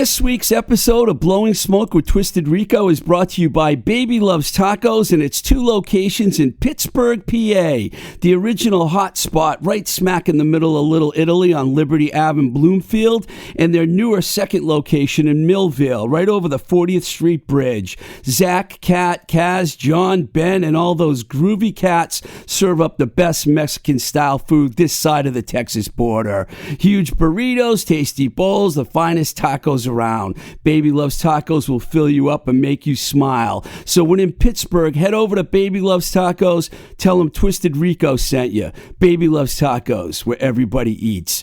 This week's episode of Blowing Smoke with Twisted Rico is brought to you by Baby Loves Tacos and its 2 locations in Pittsburgh, PA. The original hot spot right smack in the middle of Little Italy on Liberty Ave in Bloomfield, and their newer second location in Millville, right over the 40th Street Bridge. Zach, Kat, Kaz, John, Ben, and all those groovy cats serve up the best Mexican-style food this side of the Texas border. Huge burritos, tasty bowls, the finest tacos around. Baby Loves Tacos will fill you up and make you smile. So when in Pittsburgh, head over to Baby Loves Tacos. Tell them Twisted Rico sent you. Baby Loves Tacos, where everybody eats.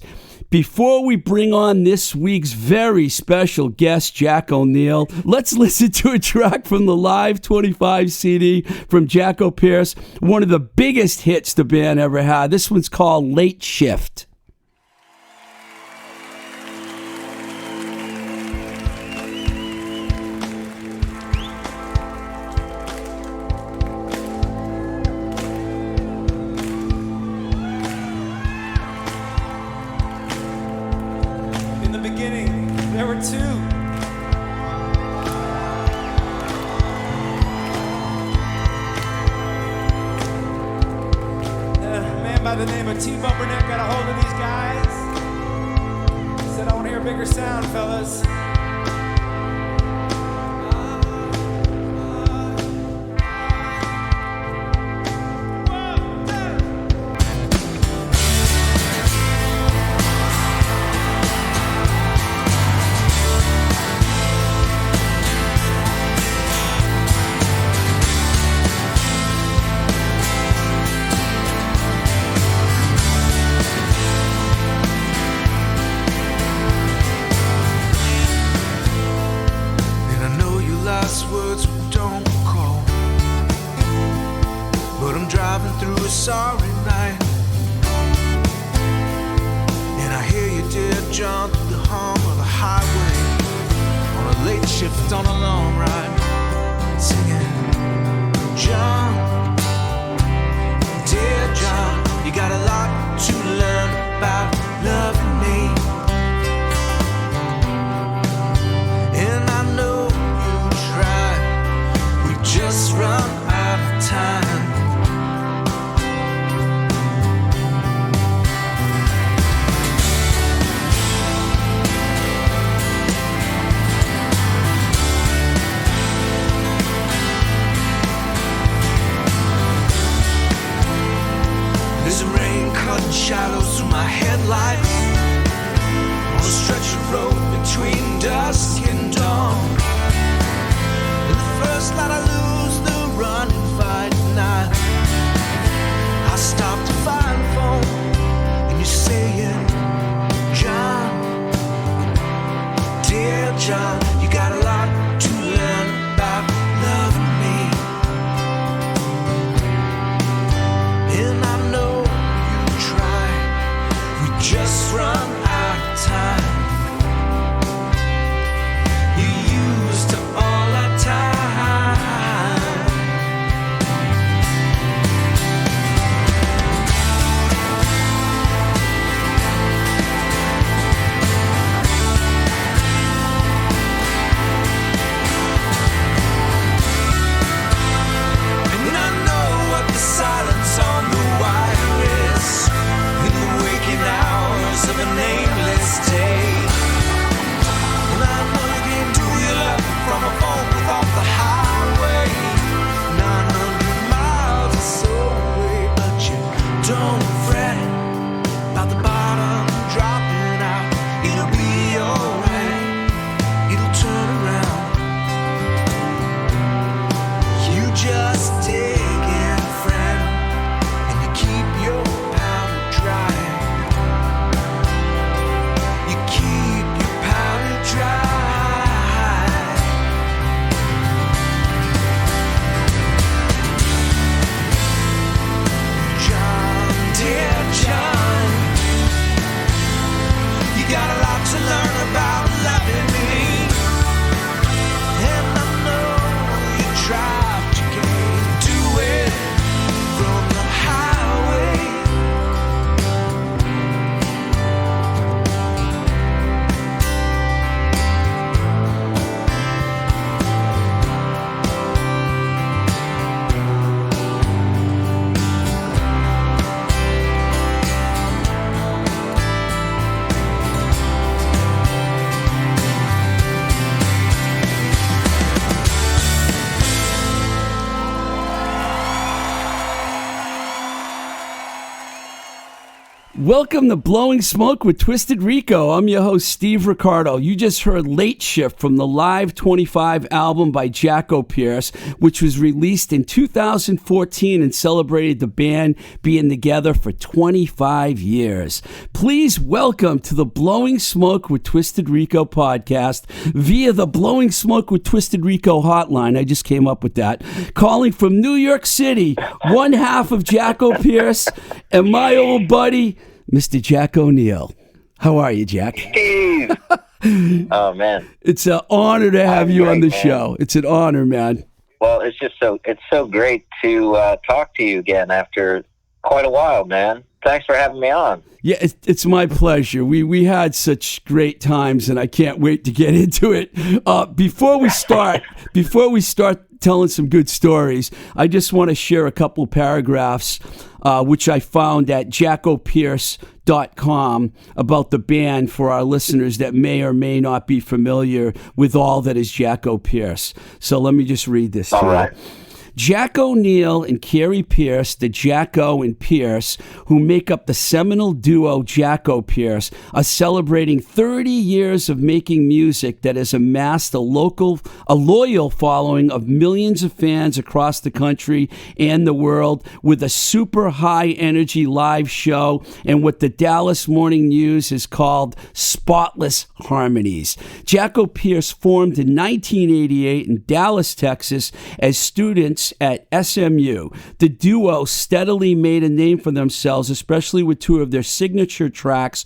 Before we bring on this week's very special guest, Jack O'Neill, let's listen to a track from the Live 25 CD from Jackopierce, one of the biggest hits the band ever had. This one's called Late Shift. There were 2. A man by the name of T. Bumperneck got a hold of these guys. He said, I want to hear a bigger sound, fellas. Sorry night, and I hear you dear John through the hum of the highway on a late shift on a long ride, singing, John, dear John, you got a lot to learn about loving me, and I know you try, we just run out of time. Shadows through my headlights on a stretch of road between dusk and dawn. And the first light I lose the running fight night. I stop to find phone and you're saying, John, dear John, you got a lot to learn about loving me. And I know just run out of time. You used all our time. Welcome to Blowing Smoke with Twisted Rico. I'm your host, Steve Ricardo. You just heard Late Shift from the Live 25 album by Jackopierce, which was released in 2014 and celebrated the band being together for 25 years. Please welcome to the Blowing Smoke with Twisted Rico podcast via the Blowing Smoke with Twisted Rico hotline. I just came up with that. Calling from New York City, one half of Jackopierce and my old buddy, Mr. Jack O'Neill. How are you, Jack? Steve. Oh, man. It's an honor to have you on the show. It's an honor, man. Well, it's so great to talk to you again after quite a while, man. Thanks for having me on. Yeah, it's my pleasure. We had such great times, and I can't wait to get into it. Before we start telling some good stories, I just want to share a couple paragraphs which I found at Jackopierce.com about the band for our listeners that may or may not be familiar with all that is Jackopierce. So let me just read this to you. Jack O'Neill and Carrie Pierce, the Jacko and Pierce, who make up the seminal duo Jackopierce, are celebrating 30 years of making music that has amassed a loyal following of millions of fans across the country and the world, with a super high energy live show and what the Dallas Morning News has called spotless harmonies. Jackopierce formed in 1988 in Dallas, Texas, as students at SMU. The duo steadily made a name for themselves, especially with two of their signature tracks,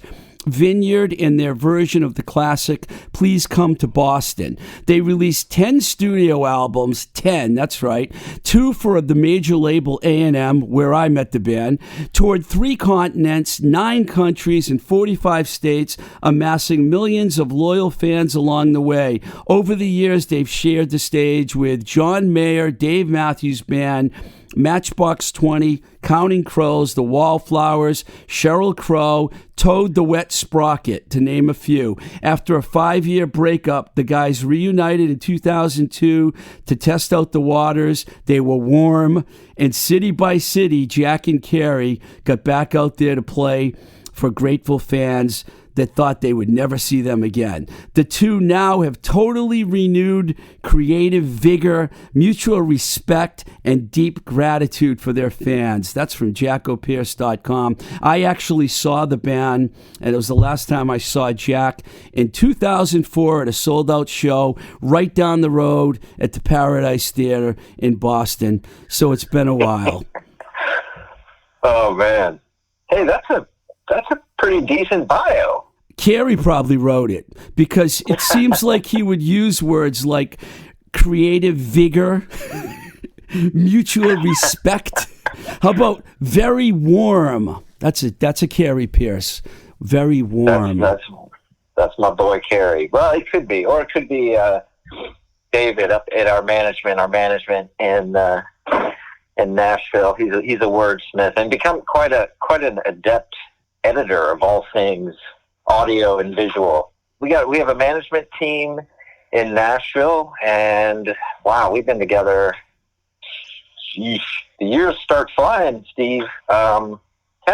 Vineyard and their version of the classic Please Come to Boston. They released 10 studio albums, 10, that's right, 2 for the major label A&M, where I met the band, toured 3 continents, 9 countries, and 45 states, amassing millions of loyal fans along the way. Over the years, they've shared the stage with John Mayer, Dave Matthews Band, Matchbox 20, Counting Crows, The Wallflowers, Sheryl Crow, Toad the Wet Sprocket, to name a few. After a 5-year breakup, the guys reunited in 2002 to test out the waters. They were warm, and city by city, Jack and Carrie got back out there to play for grateful fans that thought they would never see them again. The two now have totally renewed creative vigor, mutual respect, and deep gratitude for their fans. That's from Jackopierce.com. I actually saw the band, and it was the last time I saw Jack, in 2004 at a sold-out show right down the road at the Paradise Theater in Boston. So it's been a while. Oh, man. Hey, that's a pretty decent bio. Carrie probably wrote it because it seems like he would use words like creative vigor, mutual respect. How about very warm? That's a Carrie Pierce. Very warm. That's my boy Carrie. Well, it could be, or it could be David up at our management in Nashville. He's a wordsmith and become quite an adept editor of all things audio and visual. We have a management team in Nashville, and wow, we've been together. Sheesh, the years start flying, Steve. 10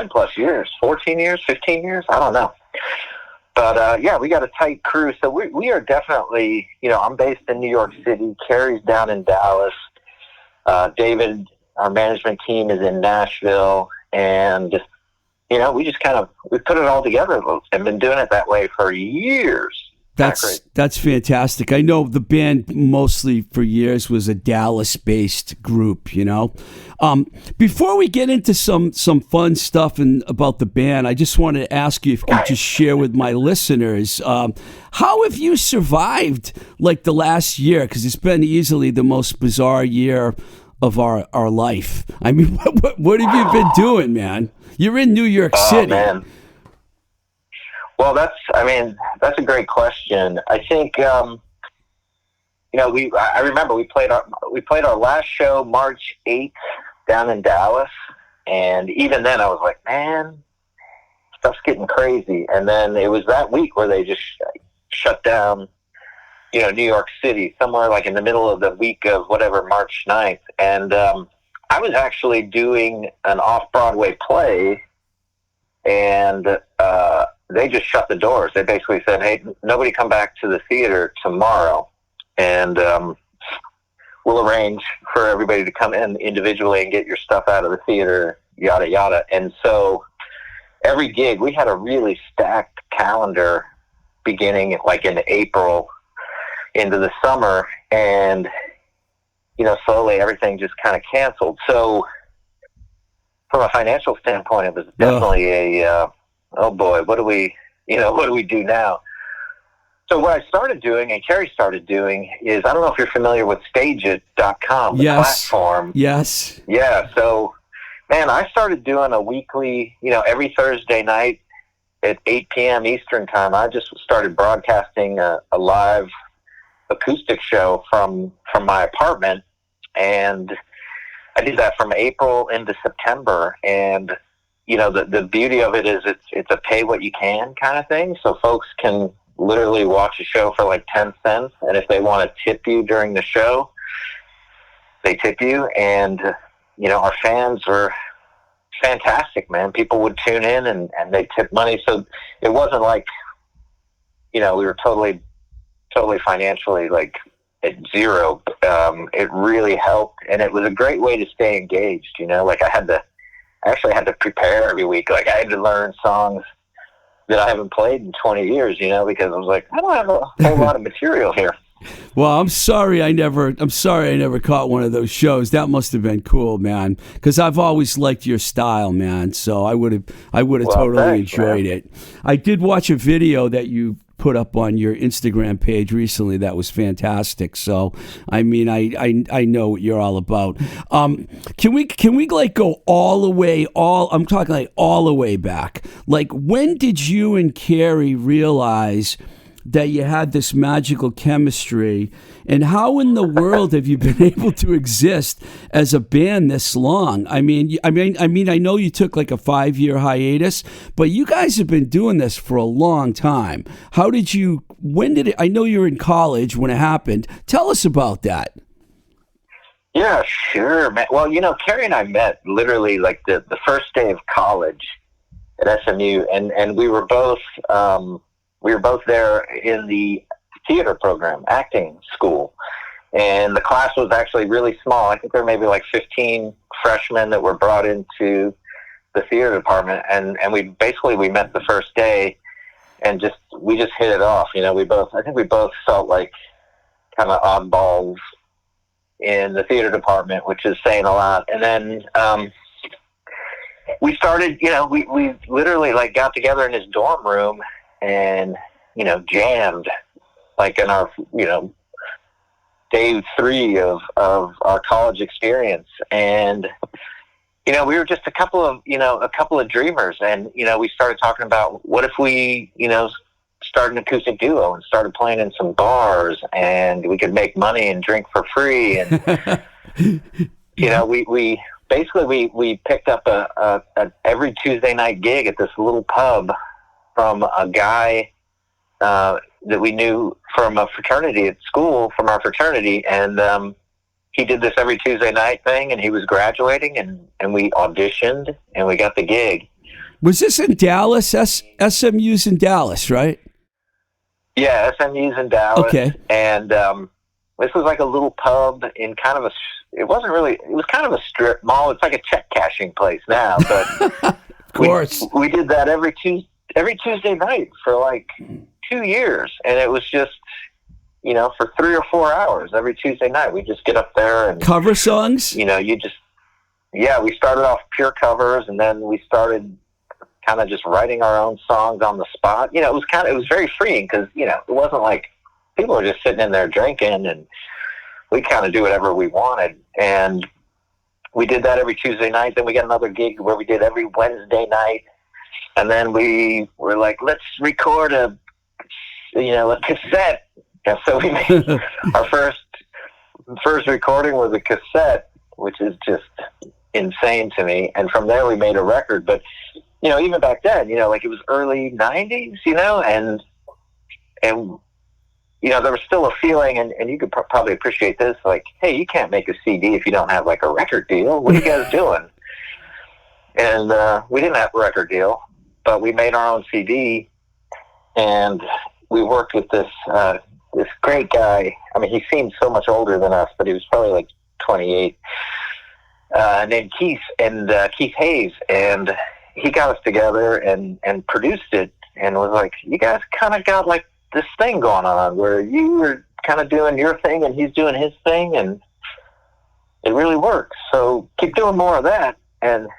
plus years, 14 years, 15 years, I don't know. But yeah, we got a tight crew. So we are definitely, I'm based in New York City. Carrie's down in Dallas. David, our management team, is in Nashville, and we just we put it all together and been doing it that way for years. That's fantastic. I know the band mostly for years was a Dallas-based group, Before we get into some fun stuff about the band, I just wanted to ask you if you could just share with my listeners, how have you survived like the last year? Because it's been easily the most bizarre year of our life. I mean, what have you been doing, man? You're in New York City. Man. Well, that's a great question. I think, I remember we played our last show March 8th down in Dallas, and even then I was like, man, stuff's getting crazy. And then it was that week where they just shut down, New York City, somewhere like in the middle of the week of whatever, March 9th. And I was actually doing an off-Broadway play and they just shut the doors. They basically said, "Hey, nobody come back to the theater tomorrow, and we'll arrange for everybody to come in individually and get your stuff out of the theater, yada, yada." And so every gig, we had a really stacked calendar beginning like in April into the summer, and, you know, slowly everything just kind of canceled. So from a financial standpoint, it was definitely oh boy, what do we do now? So what I started doing, and Carrie started doing, is, I don't know if you're familiar with StageIt.com, the platform. Yes. Yeah. So, man, I started doing a weekly, you know, every Thursday night at 8 p.m. Eastern time. I just started broadcasting a live acoustic show from my apartment, and I did that from April into September. And, you know, the beauty of it is it's a pay what you can kind of thing. So folks can literally watch a show for like 10 cents. And if they want to tip you during the show, they tip you. And, you know, our fans were fantastic, man. People would tune in and they tip money. So it wasn't like, you know, we were totally financially like at zero. It really helped. And it was a great way to stay engaged. You know, like I actually had to prepare every week. Like I had to learn songs that I haven't played in 20 years, you know, because I was like, I don't have a whole lot of material here. Well, I'm sorry I never caught one of those shows. That must have been cool, man, because I've always liked your style, man. So I would have totally enjoyed it. I did watch a video that you put up on your Instagram page recently that was fantastic. So I mean, I know what you're all about. Can we like go all the way I'm talking like all the way back. Like, when did you and Carrie realize that you had this magical chemistry, and how in the world have you been able to exist as a band this long? I mean, I know you took like a 5-year hiatus, but you guys have been doing this for a long time. When did it, I know you were in college when it happened. Tell us about that. Yeah, sure, man. Well, you know, Carrie and I met literally like the first day of college at SMU, and we were both there in the theater program, acting school. And the class was actually really small. I think there were maybe like 15 freshmen that were brought into the theater department. And we met the first day, and we just hit it off. You know, I think we both felt like kind of oddballs in the theater department, which is saying a lot. And then, we started, you know, we literally like got together in his dorm room and, you know, jammed like in our, you know, day 3 of our college experience. And, you know, we were just a couple of dreamers. And, you know, we started talking about what if we, you know, start an acoustic duo and started playing in some bars, and we could make money and drink for free. And, you know, we basically picked up a every Tuesday night gig at this little pub from a guy that we knew from a fraternity at school, from our fraternity. And he did this every Tuesday night thing, and he was graduating, and we auditioned, and we got the gig. Was this in Dallas? SMU's in Dallas, right? Yeah, SMU's in Dallas. Okay. And this was like a little pub in kind of it was kind of a strip mall. It's like a check cashing place now, but of course. We did that every Tuesday night for like 2 years. And it was just, you know, for 3 or 4 hours every Tuesday night, we just get up there and cover songs. You know, we started off pure covers, and then we started kind of just writing our own songs on the spot. You know, it was very freeing, because, you know, it wasn't like people were just sitting in there drinking, and we kind of do whatever we wanted. And we did that every Tuesday night. Then we got another gig where we did every Wednesday night. And then we were like, let's record a cassette. And so we made our first recording was a cassette, which is just insane to me. And from there we made a record. But, you know, even back then, you know, like it was early 90s, you know, and you know, there was still a feeling, and you could probably appreciate this, like, hey, you can't make a CD if you don't have like a record deal. What are you guys doing? And we didn't have a record deal. but we made our own CD, and we worked with this great guy. I mean, he seemed so much older than us, but he was probably like 28, named Keith, and Keith Hayes, and he got us together and produced it, and was like, you guys kind of got like this thing going on where you were kind of doing your thing and he's doing his thing, and it really works. So keep doing more of that. And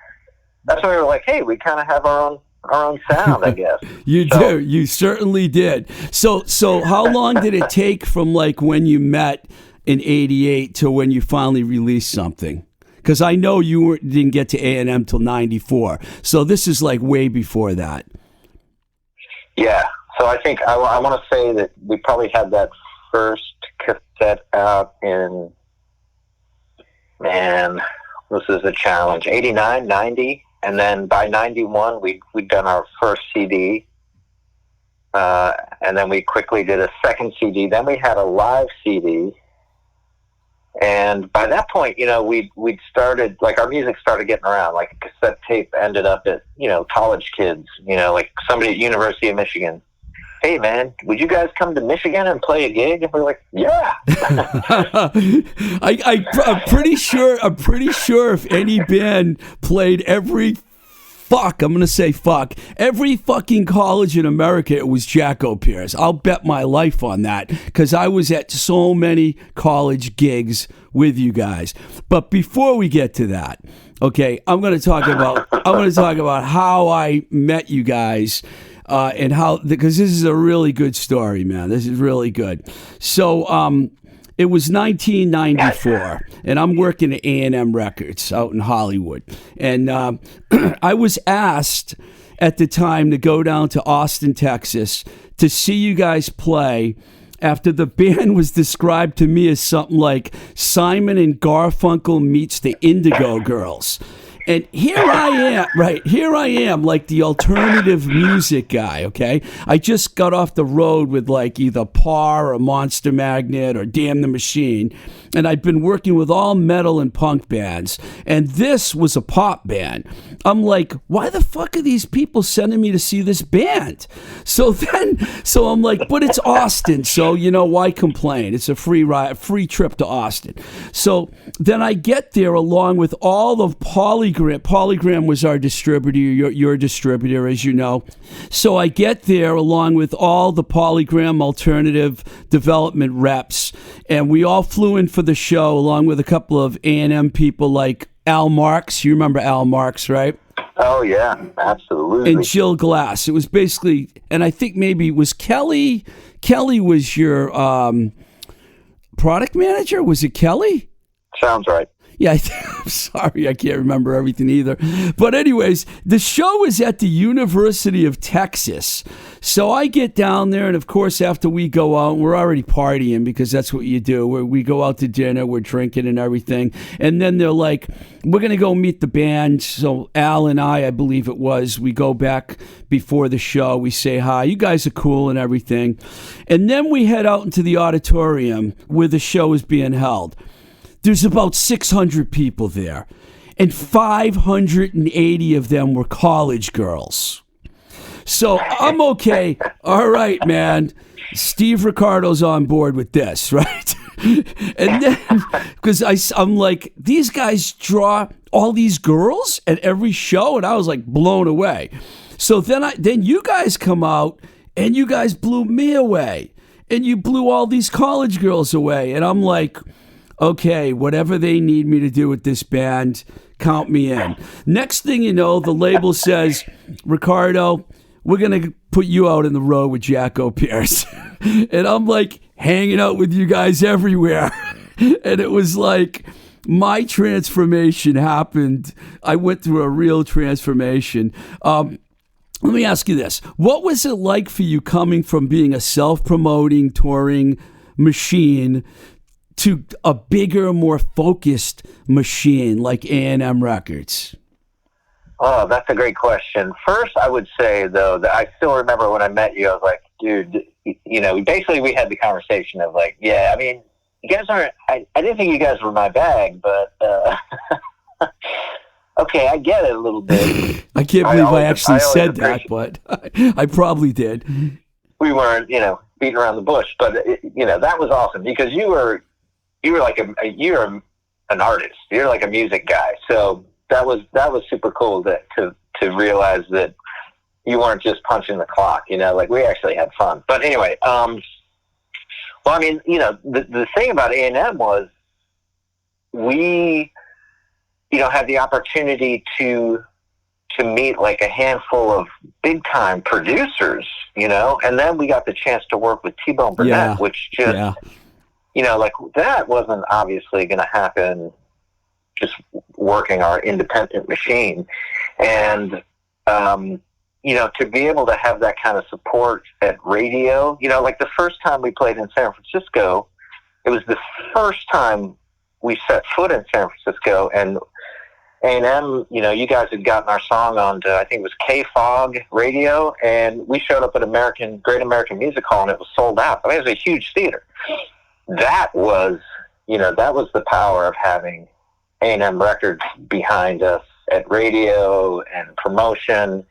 that's why we were like, hey, we kind of have our own sound, I guess. Do. You certainly did. So how long did it take from like when you met in '88 to when you finally released something? Because I know you didn't get to A&M till '94. So this is like way before that. Yeah. So I think I want to say that we probably had that first cassette out in, man, this is a challenge, 89, 90. And then by 91, we'd done our first CD. And then we quickly did a second CD. Then we had a live CD. And by that point, you know, we'd started, like, our music started getting around. Like, a cassette tape ended up at, you know, college kids, you know, like somebody at University of Michigan. Hey, man, would you guys come to Michigan and play a gig? And we're like, yeah. I'm pretty sure if any band played every fucking college in America, it was Jackopierce. I'll bet my life on that, because I was at so many college gigs with you guys. But before we get to that, okay, I'm going to talk about how I met you guys. And how, because this is a really good story, man. This is really good. So, it was 1994, and I'm working at A&M Records out in Hollywood. And I was asked at the time to go down to Austin, Texas, to see you guys play after the band was described to me as something like Simon and Garfunkel meets the Indigo Girls. And here I am, like the alternative music guy, okay? I just got off the road with like either Par or Monster Magnet or Damn the Machine, and I'd been working with all metal and punk bands, and this was a pop band. I'm like, why the fuck are these people sending me to see this band? So I'm like, but it's Austin, so, you know, why complain? It's a free trip to Austin. So then I get there along with all the Polygram was our distributor, your distributor, as you know. So I get there along with all the Polygram alternative development reps, and we all flew in for the show along with a couple of A&M people like Al Marks. You remember Al Marks, right? Oh, yeah, absolutely. And Jill Glass. It was basically, and I think maybe it was Kelly was your product manager? Was it Kelly? Sounds right. Yeah, I'm sorry, I can't remember everything either. But anyways, the show is at the University of Texas. So I get down there, and of course, after we go out, we're already partying because that's what you do. We go out to dinner, we're drinking and everything. And then they're like, we're going to go meet the band. So Al and I believe it was, we go back before the show. We say hi. You guys are cool and everything. And then we head out into the auditorium where the show is being held. There's about 600 people there, and 580 of them were college girls. So I'm okay. All right, man. Steve Ricardo's on board with this, right? And then, because I'm like, these guys draw all these girls at every show, and I was like blown away. So then you guys come out, and you guys blew me away, and you blew all these college girls away, and I'm like, okay, whatever they need me to do with this band, count me in. Next thing you know, the label says, Ricardo, we're going to put you out in the road with Jackopierce. And I'm like hanging out with you guys everywhere. And it was like my transformation happened. I went through a real transformation. Let me ask you this. What was it like for you coming from being a self-promoting, touring machine to a bigger, more focused machine like A&M Records? Oh, that's a great question. First, I would say, though, that I still remember when I met you, I was like, dude, you know, basically we had the conversation of like, yeah, I mean, you guys aren't, I didn't think you guys were my bag, but, okay, okay, I get it a little bit. I can't believe I actually said that, appreciate- but I probably did. We weren't, beating around the bush, but that was awesome because you were like you're an artist. You're like a music guy. So that was super cool to realize that you weren't just punching the clock, like we actually had fun. But anyway, well, I mean, the thing about A&M was we, had the opportunity to meet like a handful of big time producers, and then we got the chance to work with T-Bone Burnett, which just, like that wasn't obviously going to happen just working our independent machine. And, to be able to have that kind of support at radio, like the first time we played in San Francisco, it was the first time we set foot in San Francisco, and A&M, you guys had gotten our song on to, I think it was KFOG radio, and we showed up at Great American Music Hall, and it was sold out. I mean, it was a huge theater. That was, that was the power of having A&M Records behind us at radio and promotion,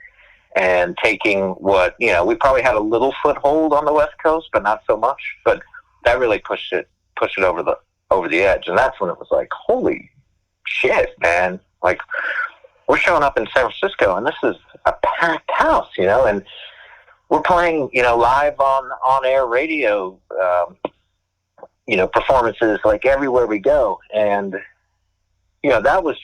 and taking what, we probably had a little foothold on the West Coast, but not so much. But that really pushed it over the edge. And that's when it was like, holy shit, man. Like, we're showing up in San Francisco, and this is a packed house, and we're playing, live on air radio, performances like everywhere we go. And, that was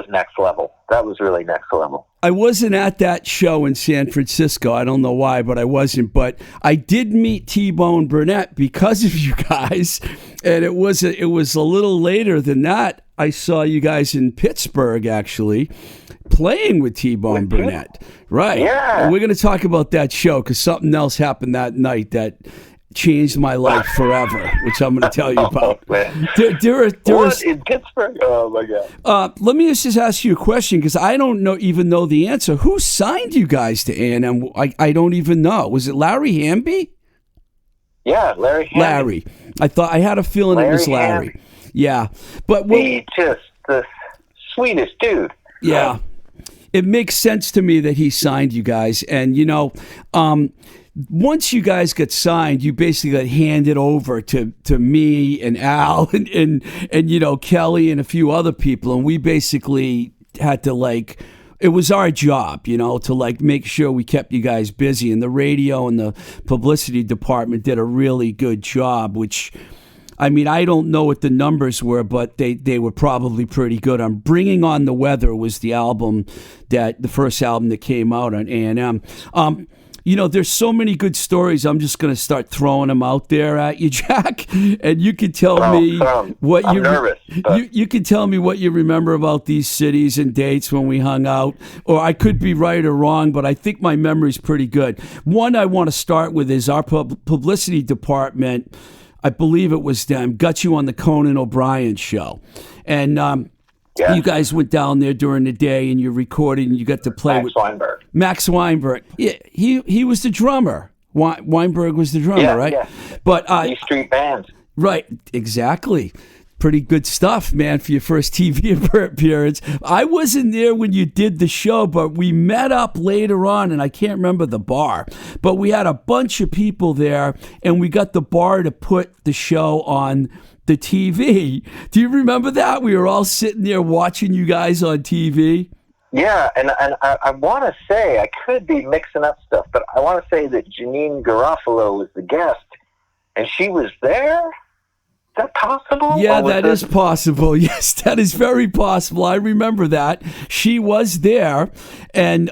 next level. That was really next level. I wasn't at that show in San Francisco. I don't know why, but I wasn't. But I did meet T-Bone Burnett because of you guys. And it was a little later than that. I saw you guys in Pittsburgh, actually, playing with T-Bone Burnett. Right. Yeah. And we're going to talk about that show because something else happened that night that changed my life forever, which I'm going to tell you about. In Pittsburgh? Oh, my God. Let me just ask you a question because I don't even know the answer. Who signed you guys to A&M? I don't even know. Was it Larry Hamby? Yeah, Larry Hamby. Larry. I had a feeling it was Larry. Hamby. Yeah. But He's just the sweetest dude. Yeah. It makes sense to me that he signed you guys. And, once you guys got signed, you basically got handed over to me and Al and Kelly and a few other people, and we basically had to it was our job, to make sure we kept you guys busy. And the radio and the publicity department did a really good job, which, I mean, I don't know what the numbers were, but they were probably pretty good. Bringing on the Weather was the first album that came out on A&M. There's so many good stories. I'm just going to start throwing them out there at you, Jack, and you can tell me what I'm nervous. You can tell me what you remember about these cities and dates when we hung out. Or I could be right or wrong, but I think my memory's pretty good. One I want to start with is our publicity department. I believe it was them got you on the Conan O'Brien show, and you guys went down there during the day and you recorded and you got to play with Max Weinberg. Yeah, he was the drummer. Weinberg was the drummer, right? Yeah. But East Street Band. Right, exactly. Pretty good stuff, man, for your first TV appearance. I wasn't there when you did the show, but we met up later on, and I can't remember the bar. But we had a bunch of people there, and we got the bar to put the show on the TV. Do you remember that? We were all sitting there watching you guys on TV. Yeah, and I want to say, I could be mixing up stuff, but I want to say that Janine Garofalo was the guest, and she was there? Is that possible? Yeah, that is possible. Yes, that is very possible. I remember that. She was there, and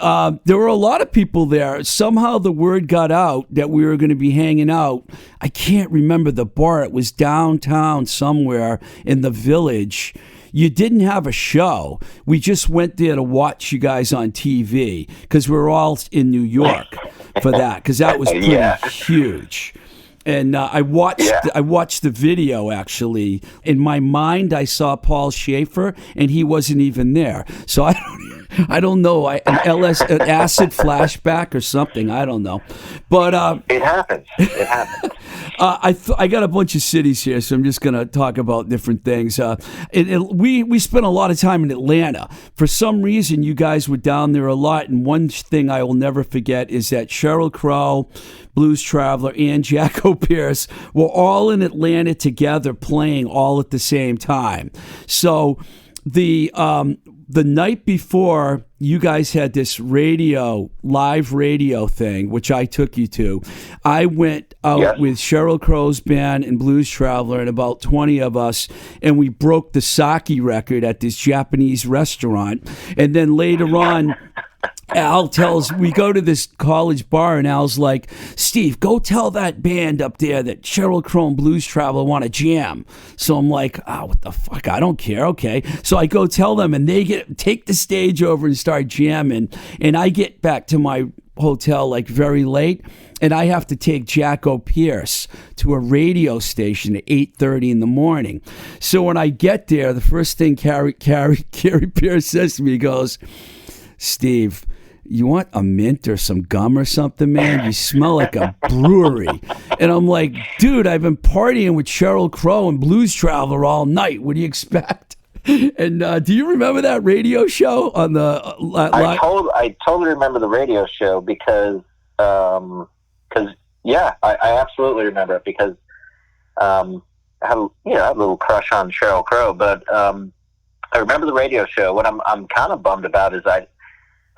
there were a lot of people there. Somehow the word got out that we were going to be hanging out. I can't remember the bar. It was downtown somewhere in the Village. You didn't have a show. We just went there to watch you guys on TV because we were all in New York for that because that was pretty huge. And I watched the video, actually. In my mind, I saw Paul Schaefer, and he wasn't even there. So I don't know. An acid flashback or something. I don't know. But it happens. It happens. I got a bunch of cities here, so I'm just going to talk about different things. We spent a lot of time in Atlanta. For some reason, you guys were down there a lot, and one thing I will never forget is that Sheryl Crow, Blues Traveler, and Jackopierce were all in Atlanta together playing all at the same time. So the night before, you guys had this live radio thing, which I took you to. I went out with Sheryl Crow's band and Blues Traveler and about 20 of us, and we broke the sake record at this Japanese restaurant. And then later on, we go to this college bar, and Al's like, Steve, go tell that band up there that Sheryl Crow and Blues Traveler want to jam. So I'm like, what the fuck? I don't care. Okay. So I go tell them, and they take the stage over and start jamming. And I get back to my hotel like very late, and I have to take Jackopierce to a radio station at 8:30 in the morning. So when I get there, the first thing Carrie Pierce says to me, he goes, Steve, you want a mint or some gum or something, man? You smell like a brewery. And I'm like, dude, I've been partying with Sheryl Crow and Blues Traveler all night. What do you expect? And do you remember that radio show on the? I totally remember the radio show because I absolutely remember it because I had a little crush on Sheryl Crow, but I remember the radio show. What I'm kind of bummed about is I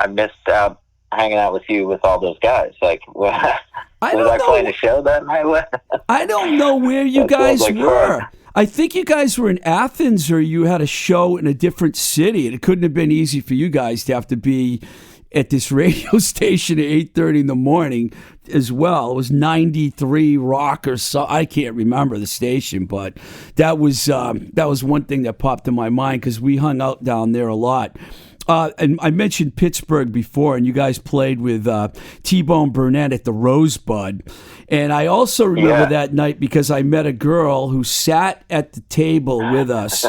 missed out hanging out with you with all those guys. Like, was I playing a show that night? I don't know where you guys were. Fun. I think you guys were in Athens, or you had a show in a different city. And it couldn't have been easy for you guys to have to be at this radio station at 8:30 in the morning as well. It was 93 Rock or so. I can't remember the station, but that was one thing that popped in my mind because we hung out down there a lot. And I mentioned Pittsburgh before, and you guys played with T-Bone Burnett at the Rosebud. And I also remember that night because I met a girl who sat at the table with us.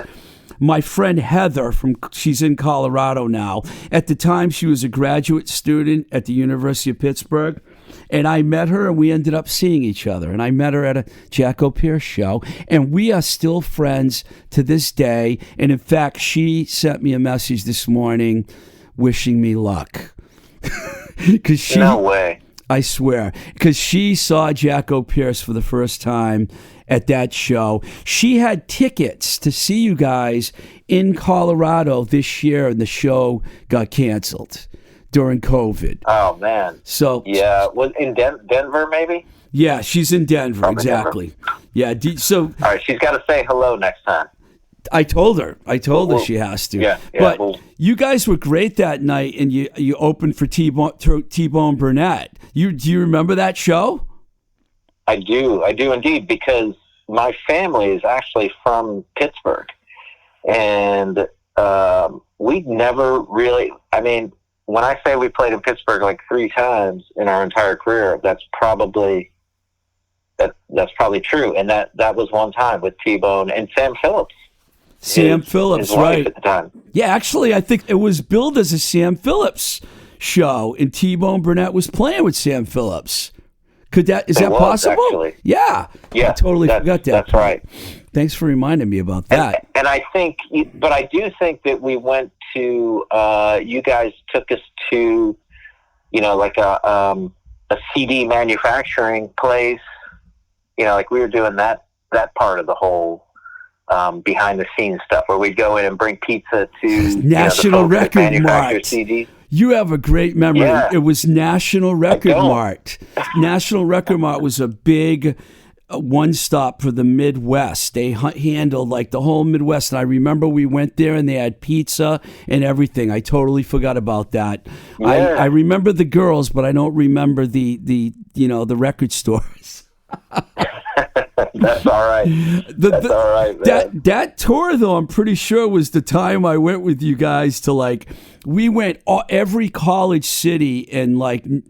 My friend Heather, she's in Colorado now. At the time, she was a graduate student at the University of Pittsburgh. And I met her, and we ended up seeing each other. And I met her at a Jackopierce show. And we are still friends to this day. And in fact, she sent me a message this morning wishing me luck. No way. I swear. Because she saw Jackopierce for the first time at that show. She had tickets to see you guys in Colorado this year, and the show got canceled during COVID. Oh, man. So was in Denver, maybe? Yeah, she's in Denver. Probably exactly. Denver. Yeah. All right, she's got to say hello next time. I told her she has to. Yeah. But you guys were great that night, and you opened for T-Bone Burnett. Do you remember that show? I do indeed, because my family is actually from Pittsburgh, and we never really. I mean, when I say we played in Pittsburgh like 3 times in our entire career, that's probably true. And that was one time with T-Bone and Sam Phillips. His right. At the time. Yeah, actually, I think it was billed as a Sam Phillips show, and T-Bone Burnett was playing with Sam Phillips. Is that possible? Actually. Yeah. I totally forgot that. That's right. Thanks for reminding me about that. And I think, but I do think that we went to, you guys took us to, like a CD manufacturing place, like we were doing that part of the whole behind the scenes stuff where we'd go in and bring pizza to National Record Mart. CDs. You have a great memory. Yeah. It was National Record Mart. National Record Mart was a big one-stop for the Midwest. They handled like the whole Midwest. And I remember we went there and they had pizza and everything. I totally forgot about that. Yeah. I remember the girls, but I don't remember the record stores. That's all right. That's all right, man. That tour, though, I'm pretty sure was the time I went with you guys to we went every college city in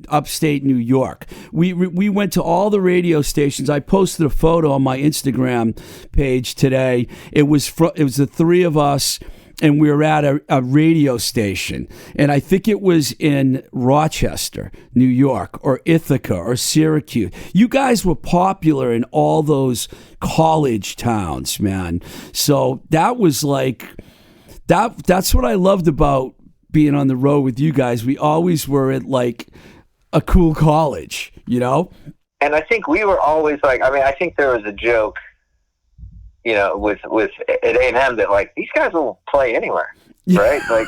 upstate New York. We went to all the radio stations. I posted a photo on my Instagram page today. It was the 3 of us and we were at a radio station, and I think it was in Rochester, New York, or Ithaca, or Syracuse. You guys were popular in all those college towns, man. So that was like that's what I loved about being on the road with you guys. We always were at like a cool college, you know? And I think we were always like, I mean, I think there was a joke, you know, with at A&M that like, these guys will play anywhere, right? Like,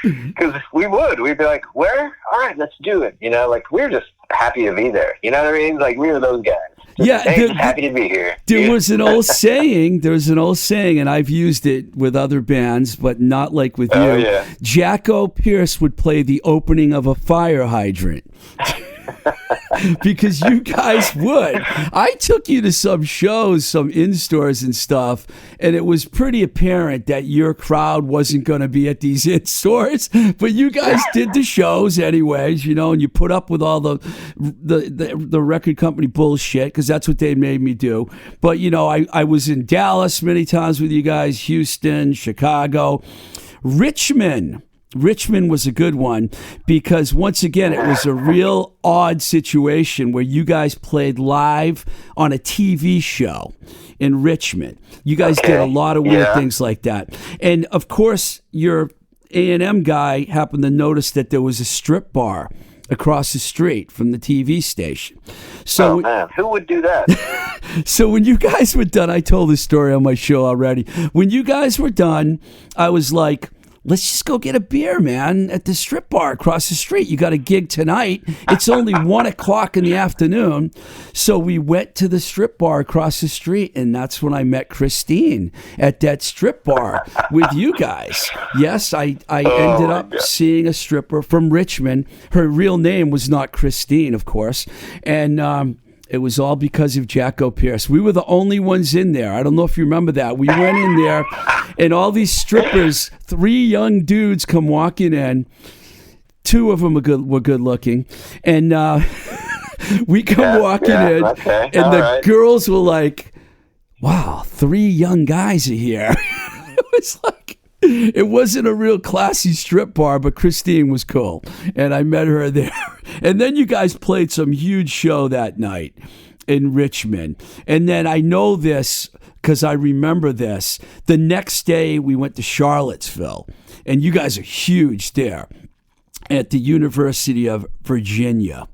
because we'd be like, where? All right, let's do it. You know, like, we're just happy to be there. You know what I mean? Like, we were those guys. Just happy to be here. There was an old saying, and I've used it with other bands, but not like with you. Yeah. Jackopierce would play the opening of a fire hydrant. Because you guys would. I took you to some shows, some in-stores and stuff, and it was pretty apparent that your crowd wasn't going to be at these in-stores, but you guys did the shows anyways, you know, and you put up with all the record company bullshit, because that's what they made me do. But, you know, I was in Dallas many times with you guys, Houston, Chicago, Richmond was a good one because, once again, it was a real odd situation where you guys played live on a TV show in Richmond. You guys did a lot of weird things like that. And, of course, your A&M guy happened to notice that there was a strip bar across the street from the TV station. So, man, who would do that? So when you guys were done, I told this story on my show already. When you guys were done, I was like, let's just go get a beer, man, at the strip bar across the street. You got a gig tonight. It's only 1:00 in the afternoon. So we went to the strip bar across the street, and that's when I met Christine at that strip bar with you guys. Yes, I ended up seeing a stripper from Richmond. Her real name was not Christine, of course. And it was all because of Jackopierce. We were the only ones in there. I don't know if you remember that. We went in there, and all these strippers, 3 young dudes come walking in. 2 of them were good looking. And we come walking in, and the girls were like, wow, 3 young guys are here. It was like, it wasn't a real classy strip bar, but Christine was cool, and I met her there. And then you guys played some huge show that night in Richmond. And then I know this because I remember this. The next day we went to Charlottesville, and you guys are huge there at the University of Virginia.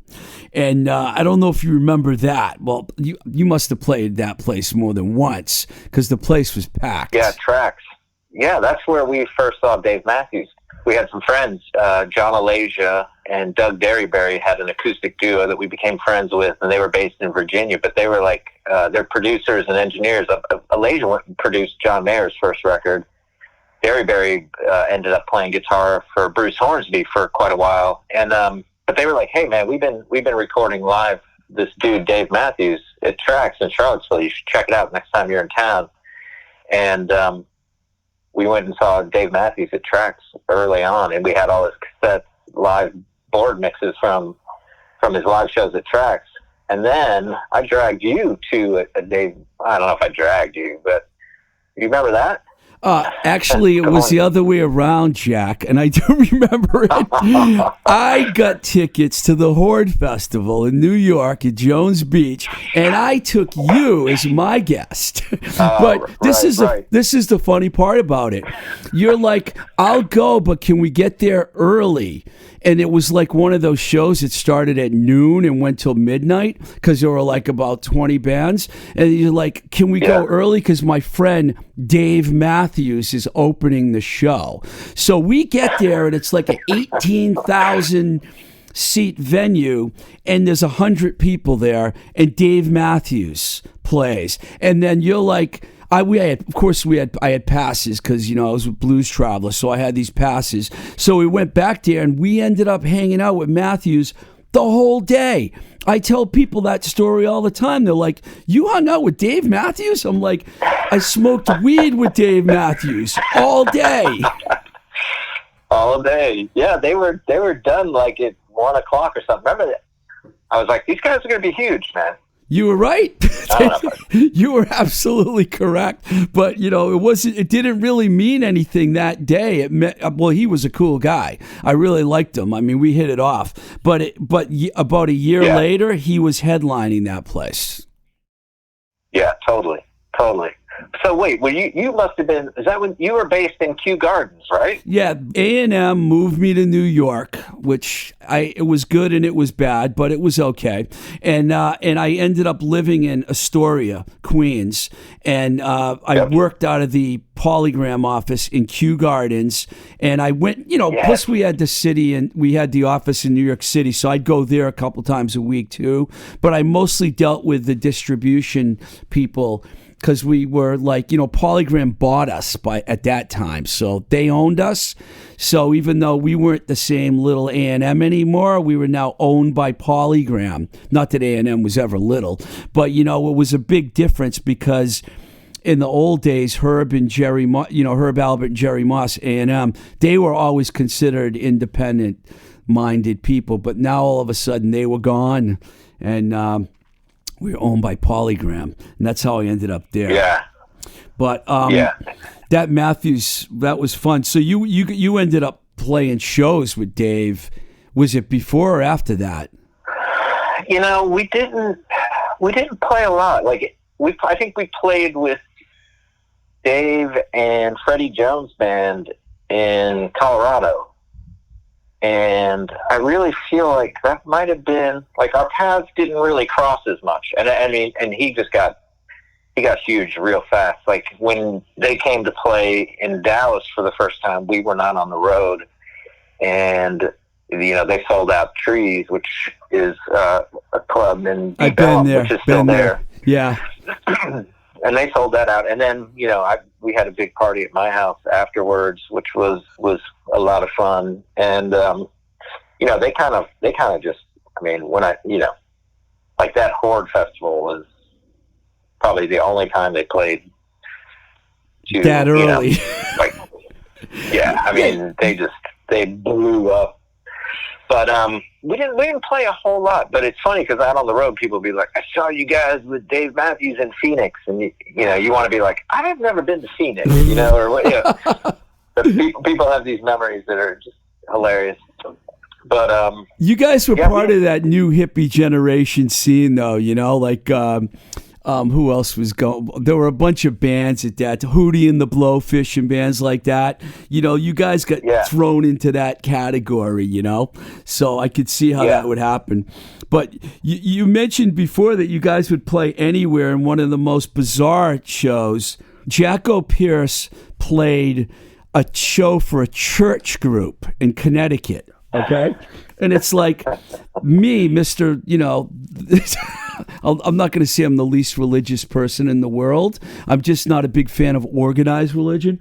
And I don't know if you remember that. Well, you must have played that place more than once because the place was packed. Yeah, Tracks. Yeah, that's where we first saw Dave Matthews. We had some friends, John Alasia and Doug Derryberry had an acoustic duo that we became friends with, and they were based in Virginia, but they were like, they're producers and engineers. Alasia went and produced John Mayer's first record. Derryberry ended up playing guitar for Bruce Hornsby for quite a while. And but they were like, hey, man, we've been recording live this dude, Dave Matthews, at Tracks in Charlottesville. You should check it out next time you're in town. And we went and saw Dave Matthews at Tracks early on, and we had all his cassettes, live board mixes from his live shows at Tracks. And then I dragged you to a Dave. I don't know if I dragged you, but you remember that? Actually, it was the other way around, Jack, and I do remember it. I got tickets to the Horde Festival in New York at Jones Beach, and I took you as my guest. But this is the funny part about it. You're like, I'll go, but can we get there early? And it was like one of those shows that started at noon and went till midnight because there were like about 20 bands. And you're like, can we go early? Because my friend Dave Matthews is opening the show. So we get there, and it's like an 18,000 seat venue, and there's 100 people there, and Dave Matthews plays. And then you're like, I had passes because, I was with Blues Traveler, so I had these passes. So we went back there, and we ended up hanging out with Matthews the whole day. I tell people that story all the time. They're like, you hung out with Dave Matthews? I'm like, I smoked weed with Dave Matthews all day. All day. Yeah, they were done like at 1:00 or something. Remember that? I was like, these guys are going to be huge, man. You were right. You were absolutely correct. But it didn't really mean anything that day. It meant, well, he was a cool guy. I really liked him. I mean, we hit it off. But about a year later, he was headlining that place. Yeah, totally. So wait, well, you must have been, is that when you were based in Kew Gardens, right? Yeah, A&M moved me to New York, which it was good and it was bad, but it was okay. And I ended up living in Astoria, Queens, and I worked out of the Polygram office in Kew Gardens, and I went, plus we had the city and we had the office in New York City, so I'd go there a couple times a week too, but I mostly dealt with the distribution people, because we were like, Polygram bought us at that time, so they owned us. So even though we weren't the same little A&M anymore, we were now owned by Polygram. Not that A&M was ever little, but it was a big difference because in the old days, Herb Albert and Jerry Moss, A&M, they were always considered independent-minded people, but now all of a sudden they were gone, and we were owned by Polygram, and that's how I ended up there. Yeah. But that Matthews, that was fun. So you ended up playing shows with Dave. Was it before or after that? We didn't play a lot. Like I think we played with Dave and Freddie Jones' band in Colorado. And I really feel like that might have been, like, our paths didn't really cross as much. And I mean, and he got huge real fast. Like when they came to play in Dallas for the first time, we were not on the road, and they sold out Trees, which is a club in I've been there, which is still there. Yeah. And they sold that out, and then we had a big party at my house afterwards, which was a lot of fun. And they kind of just, I mean, when like that Horde Festival was probably the only time they played that early. I mean, they blew up. But we didn't play a whole lot. But it's funny because out on the road, people be like, "I saw you guys with Dave Matthews in Phoenix," and you want to be like, "I've never been to Phoenix," or what? But people have these memories that are just hilarious. But you guys were part of that new hippie generation scene, though. Like who else was going? There were a bunch of bands at that, Hootie and the Blowfish and bands like that. You guys got thrown into that category, so I could see how that would happen. But you mentioned before that you guys would play anywhere, in one of the most bizarre shows, Jackopierce played a show for a church group in Connecticut. Okay. And it's like me, Mr. I'm not going to say I'm the least religious person in the world. I'm just not a big fan of organized religion.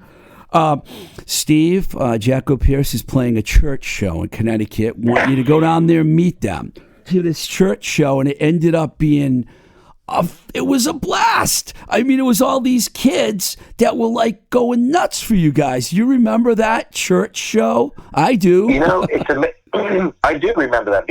Steve, Jackopierce is playing a church show in Connecticut. Want you to go down there and meet them. To this church show, and it ended up being it was a blast. I mean, it was all these kids that were like going nuts for you guys. You remember that church show? I do. I do remember that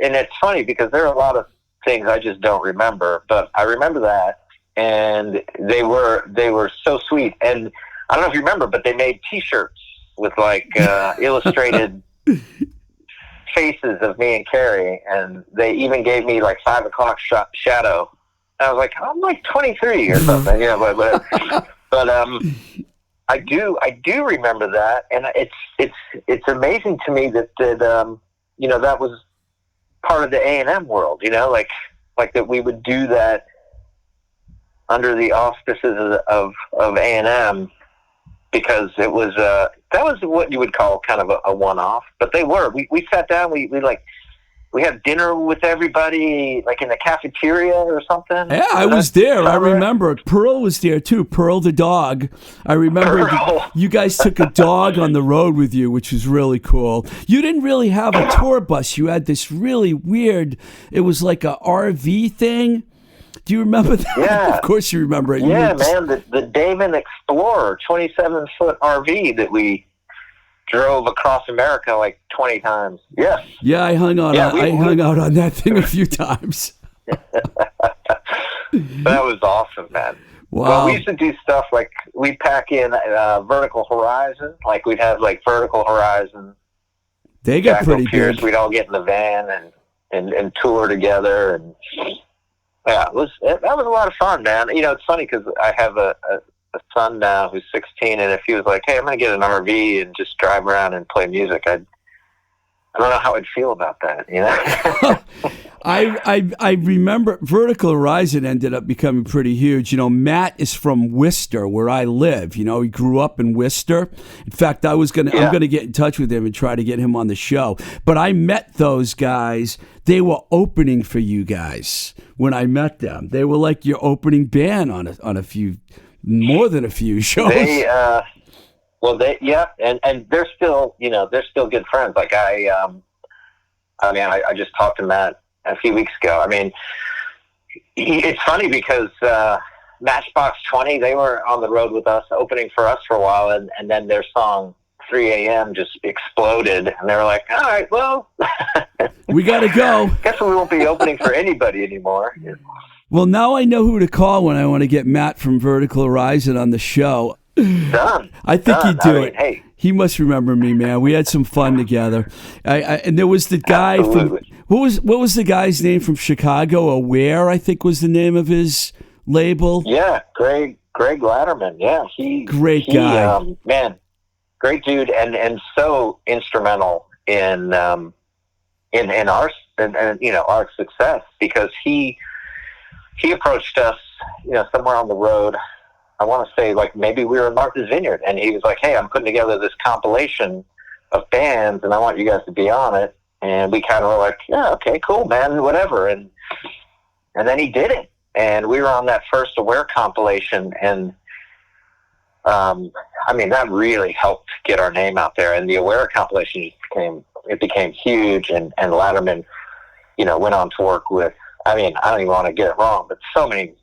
and it's funny because there are a lot of things I just don't remember, but I remember that, and they were so sweet. And I don't know if you remember, but they made T-shirts with like illustrated faces of me and Carrie, and they even gave me like 5 o'clock shadow. I was like, I'm like 23 or something, but I do remember that, and it's amazing to me that that was part of the A&M world, like that we would do that under the auspices of A&M, because it was that was what you would call kind of a one-off. But they were. We sat down. We had dinner with everybody, like in the cafeteria or something. Yeah, I was there. I remember. Pearl was there too. Pearl the dog. I remember you guys took a dog on the road with you, which was really cool. You didn't really have a tour bus. You had this really weird, it was like a RV thing. Do you remember that? Yeah. Of course you remember it. Man, the Damon Explorer 27-foot RV that we drove across America like 20 times. Yes. Yeah, I hung out on that thing a few times. That was awesome, man. Wow. Well, we used to do stuff like we'd pack in Vertical Horizon. Like we'd have like Vertical Horizon. They got pretty Jackopierce. big. We'd all get in the van and tour together, and yeah, that was a lot of fun, man. You know, it's funny because I have a son now who's 16, and if he was like, "Hey, I'm going to get an RV and just drive around and play music," I don't know how I'd feel about that. You know. I remember Vertical Horizon ended up becoming pretty huge. You know, Matt is from Worcester, where I live. You know, he grew up in Worcester. In fact, I'm gonna get in touch with him and try to get him on the show. But I met those guys. They were opening for you guys when I met them. They were like your opening band on a few, more than a few shows. And they're still, you know, they're still good friends. Like I just talked to Matt a few weeks ago. I mean, it's funny because Matchbox 20, they were on the road with us, opening for us for a while, and then their song 3 a.m. just exploded, and they were like, all right, well, we got to go. Guess we won't be opening for anybody anymore. Well, now I know who to call when I want to get Matt from Vertical Horizon on the show. Done. I think he'd do it. Hey. He must remember me, man. We had some fun together. And there was the guy Absolutely. from what was the guy's name from Chicago? Aware, I think, was the name of his label. Yeah, Greg Latterman. Yeah, Great guy. Man, great dude, and so instrumental in our and you know, our success, because he approached us, you know, somewhere on the road. I want to say, like, maybe we were in Martha's Vineyard, and he was like, "Hey, I'm putting together this compilation of bands, and I want you guys to be on it." And we kind of were like, "Yeah, okay, cool, man, whatever." And then he did it, and we were on that first Aware compilation, and I mean, that really helped get our name out there. And the Aware compilation became huge, and Latterman, you know, went on to work with, I mean, I don't even want to get it wrong, but so many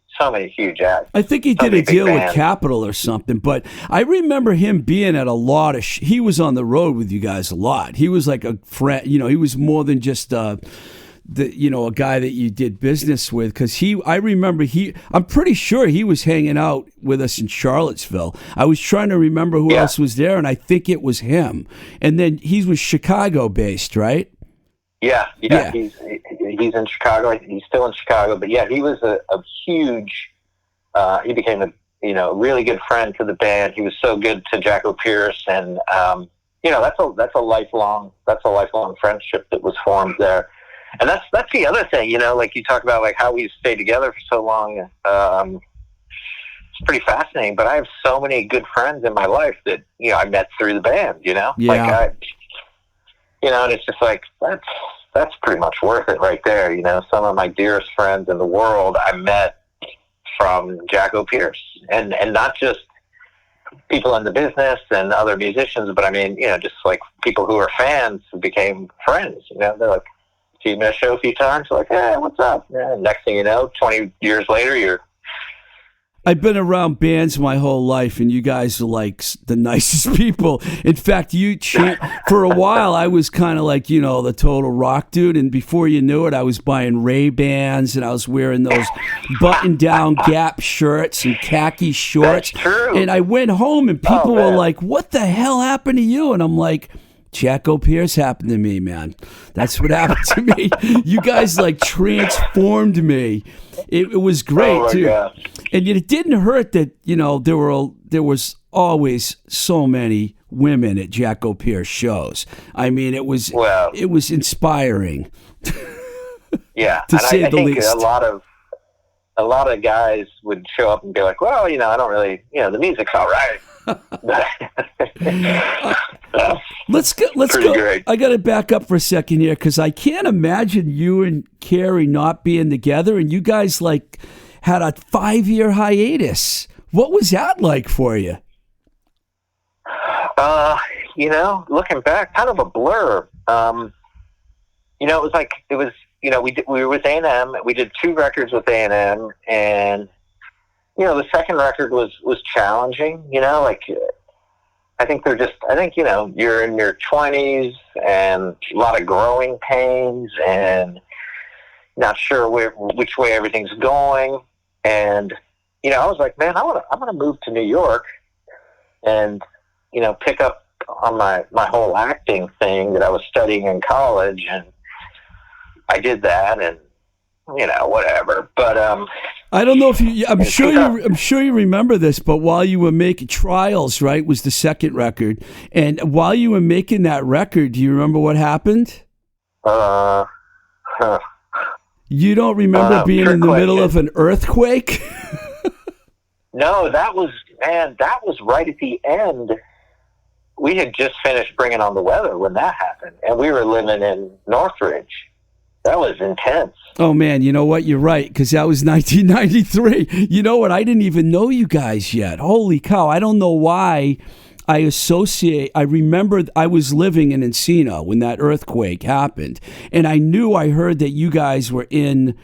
huge acts. I think he did a deal with Capitol or something, but I remember him being at a lot of he was on the road with you guys a lot. He was like a friend, you know, he was more than just a guy that you did business with, because I remember I'm pretty sure he was hanging out with us in Charlottesville. I was trying to remember who else was there, and I think it was him. And then he was Chicago based, right? Yeah. He's in Chicago. He's still in Chicago, but yeah, he was a huge. He became a really good friend to the band. He was so good to Jackopierce, and you know, that's a lifelong friendship that was formed there. And that's the other thing, you know, like you talk about, like how we've stayed together for so long. It's pretty fascinating. But I have so many good friends in my life that, you know, I met through the band. You know, and it's just like that's pretty much worth it right there. You know, some of my dearest friends in the world I met from Jackopierce, and not just people in the business and other musicians, but I mean, you know, just like people who are fans who became friends. You know, they're like, see me at a show a few times, like, hey, what's up? Yeah, next thing you know, 20 years later, I've been around bands my whole life, and you guys are like the nicest people. In fact, for a while, I was kind of like, you know, the total rock dude, and before you knew it, I was buying Ray-Bans, and I was wearing those button-down Gap shirts and khaki shorts. That's true. And I went home, and people were like, what the hell happened to you? And I'm like, Jackopierce happened to me, man. That's what happened to me. You guys like transformed me. It was great too. God. And it didn't hurt that, you know, there was always so many women at Jackopierce shows. I mean, it was inspiring. Yeah, to say the least. A lot of guys would show up and be like, well, you know, I don't really, you know, the music's all right. Let's go. Great. I got to back up for a second here, because I can't imagine you and Carrie not being together, and you guys like had a 5-year hiatus. What was that like for you? You know, looking back, kind of a blur. You know, it was, you know, we were with A&M. We did 2 records with A&M, and you know, the second record was challenging. You know, like I think, you know, you're in your 20s and a lot of growing pains and not sure which way everything's going. And, I was like, man, I'm going to move to New York and, pick up on my whole acting thing that I was studying in college. And I did that, and, whatever. But, I don't know if I'm sure you remember this, but while you were making Trials, right, was the second record. And while you were making that record, do you remember what happened? You don't remember being in the middle of an earthquake? No, that was right at the end. We had just finished Bringing on the Weather when that happened, and we were living in Northridge. That was intense. Oh, man, you know what? You're right, because that was 1993. You know what? I didn't even know you guys yet. Holy cow. I don't know why I remember I was living in Encino when that earthquake happened, and I knew I heard that you guys were in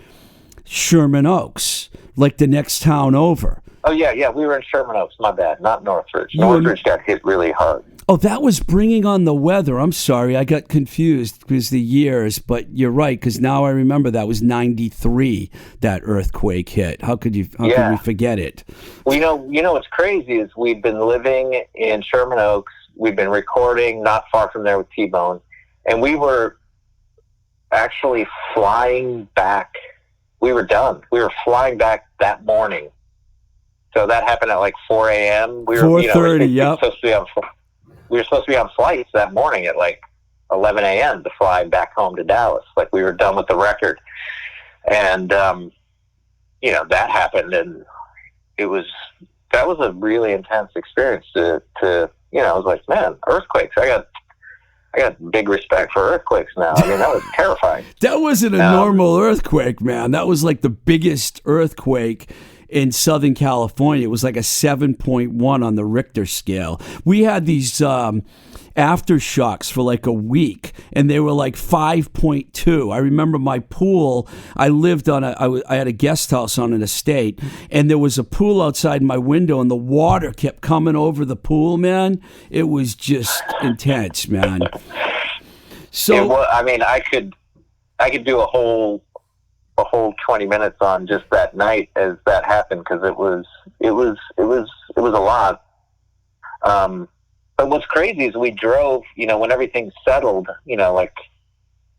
Sherman Oaks, like the next town over. Oh, yeah, we were in Sherman Oaks. My bad, not Northridge. Northridge got hit really hard. Oh, that was Bringing on the Weather. I'm sorry, I got confused because the years, but you're right, because now I remember that was 93, that earthquake hit. How could we forget it? Well, what's crazy is we've been living in Sherman Oaks. We've been recording not far from there with T-Bone, and we were actually flying back. We were done. We were flying back that morning. So that happened at like 4 a.m. We were 4:30. Yep. We were supposed to be on flights that morning at like 11 a.m. to fly back home to Dallas. Like we were done with the record, and that happened, and that was a really intense experience. I was like, man, earthquakes. I got big respect for earthquakes now. I mean, that was terrifying. That wasn't a normal earthquake, man. That was like the biggest earthquake in Southern California. It was like a 7.1 on the Richter scale. We had these aftershocks for like a week, and they were like 5.2. I remember my pool. I lived on I had a guest house on an estate, and there was a pool outside my window, and the water kept coming over the pool. Man, it was just intense, man. So I could do a whole 20 minutes on just that night as that happened, because it was a lot. But what's crazy is we drove, when everything settled, it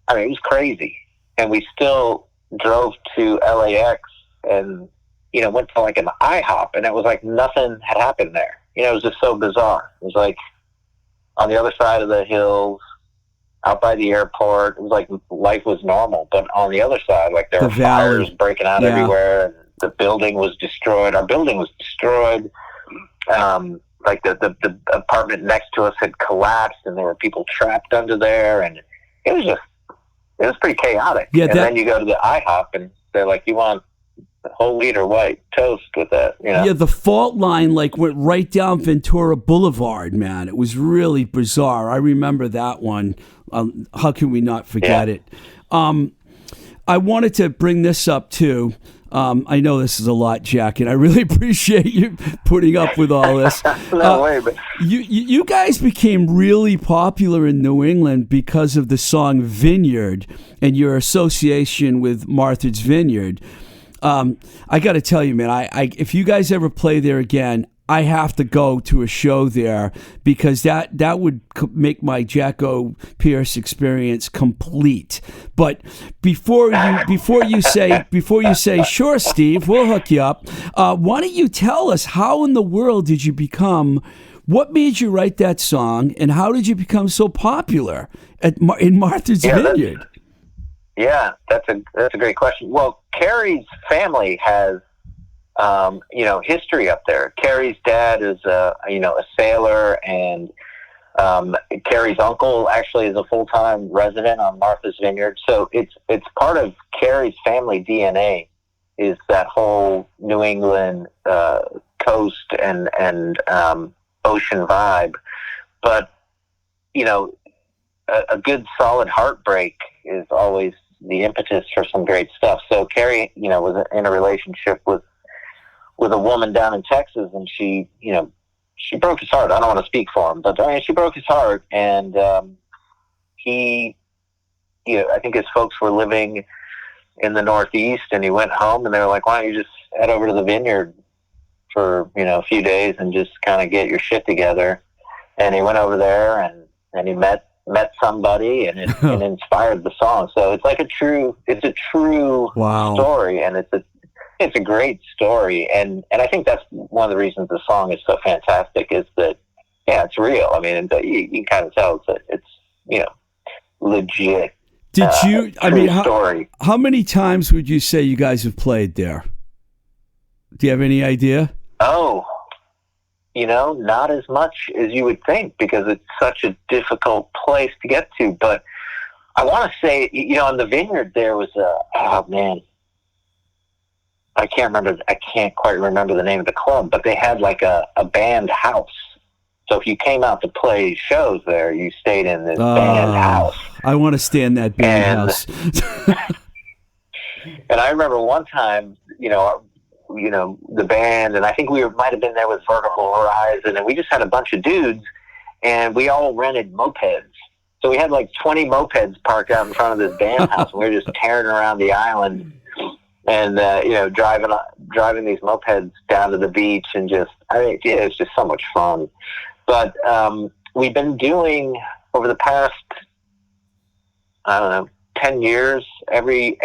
was crazy, and we still drove to LAX and went to like an IHOP, and it was like nothing had happened there. It was just so bizarre. It was like on the other side of the hills, out by the airport. It was like life was normal, but on the other side, like there were fires breaking out everywhere, and the building was destroyed. Our building was destroyed. Like the apartment next to us had collapsed, and there were people trapped under there, and it was pretty chaotic. Yeah, and then you go to the IHOP, and they're like, "You want a whole liter white toast with that?" Yeah, the fault line like went right down Ventura Boulevard, man. It was really bizarre. I remember that one. How can we not forget it? I wanted to bring this up too. I know this is a lot, Jack, and I really appreciate you putting up with all this. No way, but you guys became really popular in New England because of the song Vineyard and your association with Martha's Vineyard. I got to tell you, man, I if you guys ever play there again, I have to go to a show there, because that would make my Jackopierce experience complete. But before you say sure, Steve, we'll hook you up. Why don't you tell us, how in the world did you become? What made you write that song, and how did you become so popular in Martha's Vineyard? That's a great question. Well, Carrie's family has history up there. Carrie's dad is a sailor, and Carrie's uncle actually is a full-time resident on Martha's Vineyard. So it's part of Carrie's family DNA, is that whole New England coast and ocean vibe. But a good solid heartbreak is always the impetus for some great stuff. So Carrie, was in a relationship with a woman down in Texas, and she broke his heart. I don't want to speak for him, but she broke his heart, and I think his folks were living in the Northeast, and he went home, and they were like, why don't you just head over to the vineyard for, a few days and just kind of get your shit together. And he went over there and he met somebody, and it and inspired the song. So it's like a true Wow. story, and it's a great story. And I think that's one of the reasons the song is so fantastic, is that, yeah, it's real. I mean, you can kind of tell it's legit. Did you, story. How many times would you say you guys have played there? Do you have any idea? Oh, not as much as you would think, because it's such a difficult place to get to. But I want to say, in the vineyard, there was I can't quite remember the name of the club, but they had like a band house. So if you came out to play shows there, you stayed in this band house. I want to stay in that band house. And I remember one time, the band, and I think we might have been there with Vertical Horizon, and we just had a bunch of dudes, and we all rented mopeds. So we had like 20 mopeds parked out in front of this band house, and we were just tearing around the island, and driving these mopeds down to the beach, and it's just so much fun. But we've been doing, over the past, 10 years, every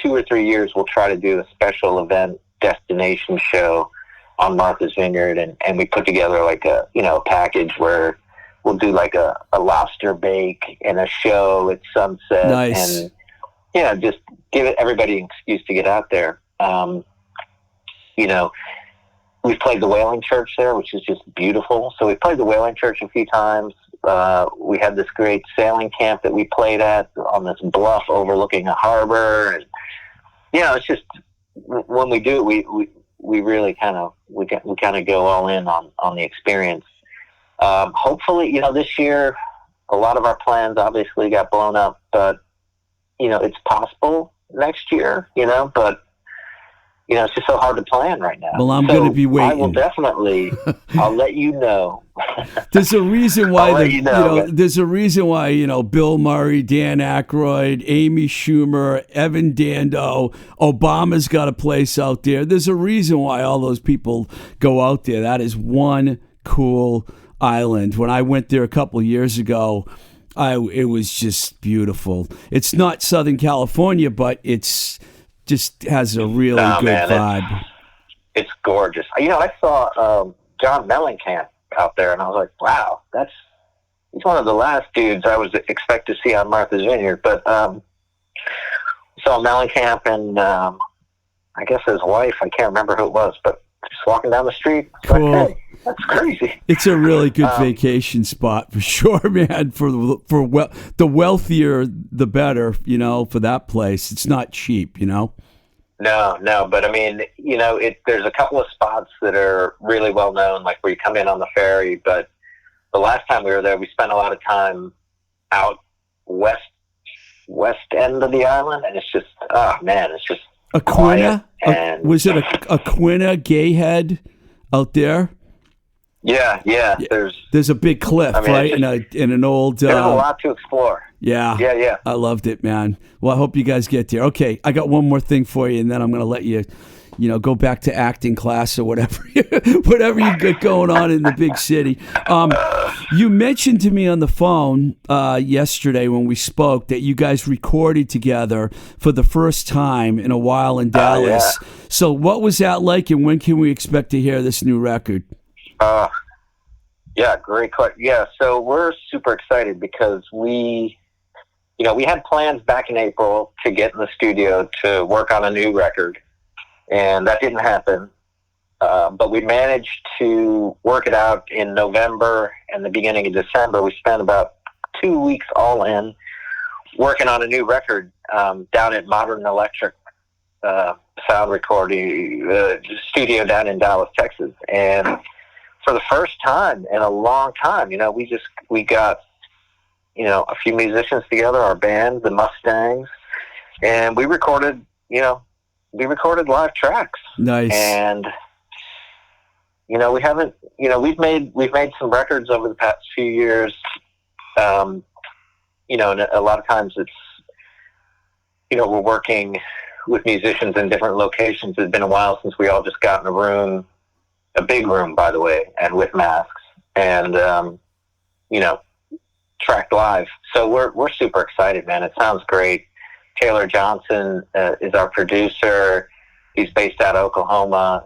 2 or 3 years, we'll try to do a special event destination show on Martha's Vineyard, and we put together like a package where we'll do like a lobster bake and a show at sunset. Nice. And just give everybody an excuse to get out there. We've played the Whaling Church there, which is just beautiful. So we played the Whaling Church a few times. We had this great sailing camp that we played at on this bluff overlooking a harbor, and it's just, when we do it, we really kind of go all in on the experience. Hopefully, this year, a lot of our plans obviously got blown up, but it's possible next year. But it's just so hard to plan right now. Well, I'm going to be waiting. I will definitely. I'll let you know. There's a reason why there's a reason why Bill Murray, Dan Aykroyd, Amy Schumer, Evan Dando, Obama's got a place out there. There's a reason why all those people go out there. That is one cool island. When I went there a couple of years ago, it was just beautiful. It's not Southern California, but it's just has a really good vibe. It's gorgeous. I saw John Mellencamp out there, and I was like, wow, he's one of the last dudes I was expect to see on Martha's Vineyard. But saw Mellencamp and I guess his wife, I can't remember who it was, but just walking down the street. Cool. Like, hey, that's crazy. It's a really good vacation spot for sure, man. For the wealthier, the better. For that place, it's not cheap. No, but I mean, there's a couple of spots that are really well known, like where you come in on the ferry. But the last time we were there, we spent a lot of time out west end of the island, and it's just, it's just Aquina. Was it a Aquina Gayhead out there? Yeah. There's a big cliff, right? In an old. There's a lot to explore. Yeah. I loved it, man. Well, I hope you guys get there. Okay, I got one more thing for you, and then I'm going to let you, go back to acting class or whatever, whatever you got going on in the big city. You mentioned to me on the phone yesterday when we spoke that you guys recorded together for the first time in a while in Dallas. Yeah. So what was that like, and when can we expect to hear this new record? Yeah, great question. Yeah, so we're super excited because we had plans back in April to get in the studio to work on a new record, and that didn't happen. But we managed to work it out in November and the beginning of December. We spent about 2 weeks all in working on a new record down at Modern Electric Sound Recording studio down in Dallas, Texas. And for the first time in a long time, we got, a few musicians together, our band, the Mustangs, and we recorded live tracks. Nice. And, we've made some records over the past few years. And a lot of times it's, we're working with musicians in different locations. It's been a while since we all just got in a room, a big room, by the way, and with masks, and tracked live. So we're super excited, man. It sounds great. Taylor Johnson is our producer. He's based out of Oklahoma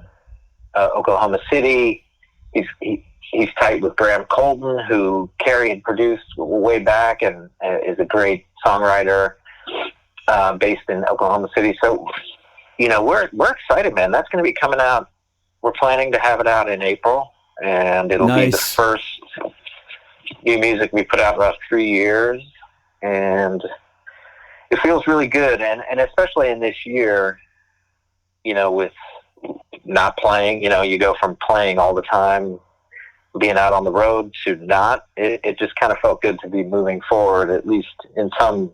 City. He's tight with Graham Colton, who Carrie had produced way back, and is a great songwriter based in Oklahoma City. So, we're excited, man. That's going to be coming out. We're planning to have it out in April, and it'll be the first new music we put out in about 3 years, and it feels really good. And especially in this year, with not playing, you go from playing all the time, being out on the road, to not. It just kind of felt good to be moving forward, at least in some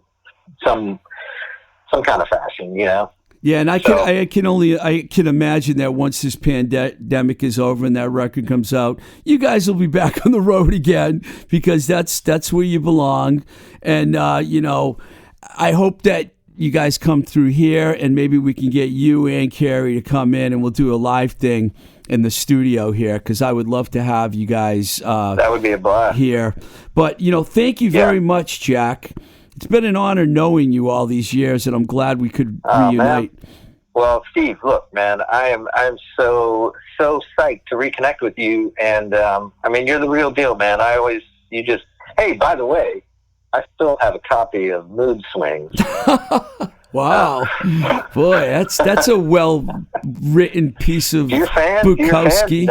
kind of fashion, Yeah, and I can imagine that once this pandemic is over and that record comes out, you guys will be back on the road again, because that's where you belong. And I hope that you guys come through here, and maybe we can get you and Carrie to come in, and we'll do a live thing in the studio here, because I would love to have you guys that would be a blast here. But thank you very much, Jack. It's been an honor knowing you all these years, and I'm glad we could reunite. Man. Well, Steve, look, man, I'm so psyched to reconnect with you, and you're the real deal, man. Hey, by the way, I still have a copy of Mood Swings. Wow, boy, that's a well-written piece of Bukowski.